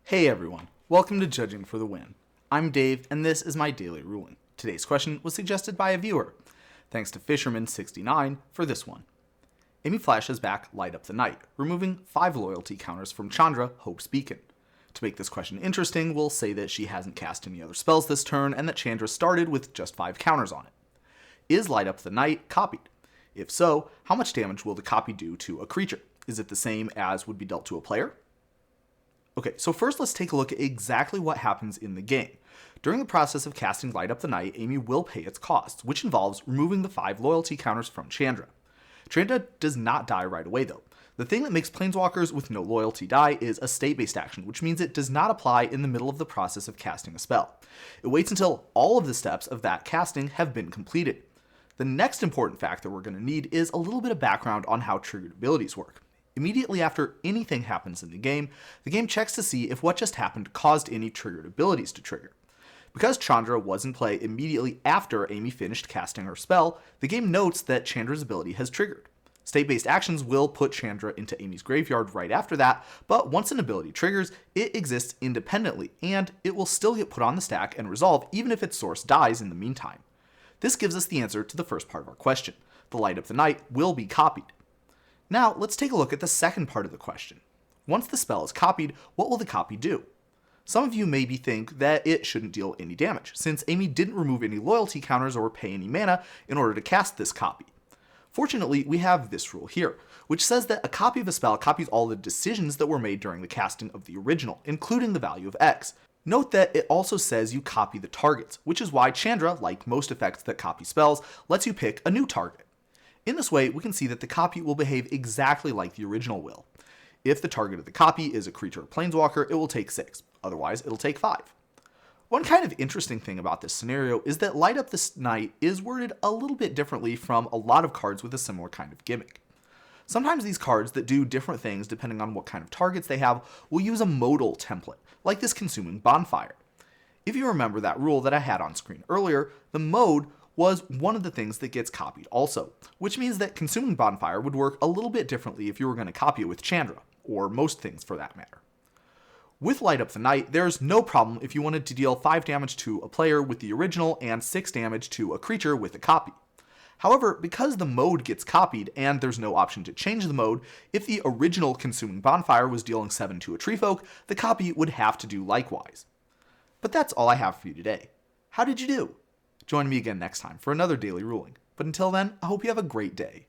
Hey everyone, welcome to Judging for the Win. I'm Dave, and this is my daily ruling. Today's question was suggested by a viewer. Thanks to Fisherman69 for this one. Amy flashes back Light Up the Night, removing 5 loyalty counters from Chandra, Hope's Beacon. To make this question interesting, we'll say that she hasn't cast any other spells this turn, and that Chandra started with just 5 counters on it. Is Light Up the Night copied? If so, how much damage will the copy do to a creature? Is it the same as would be dealt to a player? Okay, so first let's take a look at exactly what happens in the game. During the process of casting Light Up the Night, Amy will pay its costs, which involves removing the 5 loyalty counters from Chandra. Chandra does not die right away though. The thing that makes Planeswalkers with no loyalty die is a state-based action, which means it does not apply in the middle of the process of casting a spell. It waits until all of the steps of that casting have been completed. The next important factor we're going to need is a little bit of background on how triggered abilities work. Immediately after anything happens in the game checks to see if what just happened caused any triggered abilities to trigger. Because Chandra was in play immediately after Amy finished casting her spell, the game notes that Chandra's ability has triggered. State-based actions will put Chandra into Amy's graveyard right after that, but once an ability triggers, it exists independently, and it will still get put on the stack and resolve even if its source dies in the meantime. This gives us the answer to the first part of our question. The Light Up the Night will be copied. Now, let's take a look at the second part of the question. Once the spell is copied, what will the copy do? Some of you maybe think that it shouldn't deal any damage, since Amy didn't remove any loyalty counters or pay any mana in order to cast this copy. Fortunately, we have this rule here, which says that a copy of a spell copies all the decisions that were made during the casting of the original, including the value of X. Note that it also says you copy the targets, which is why Chandra, like most effects that copy spells, lets you pick a new target. In this way, we can see that the copy will behave exactly like the original will. If the target of the copy is a creature or planeswalker, it will take 6. Otherwise, it'll take 5. One kind of interesting thing about this scenario is that Light Up the Night is worded a little bit differently from a lot of cards with a similar kind of gimmick. Sometimes these cards that do different things depending on what kind of targets they have will use a modal template, like this Consuming Bonfire. If you remember that rule that I had on screen earlier, the mode was one of the things that gets copied also, which means that Consuming Bonfire would work a little bit differently if you were going to copy it with Chandra, or most things for that matter. With Light Up the Night, there's no problem if you wanted to deal 5 damage to a player with the original and 6 damage to a creature with a copy. However, because the mode gets copied and there's no option to change the mode, if the original Consuming Bonfire was dealing 7 to a Treefolk, the copy would have to do likewise. But that's all I have for you today. How did you do? Join me again next time for another daily ruling. But until then, I hope you have a great day.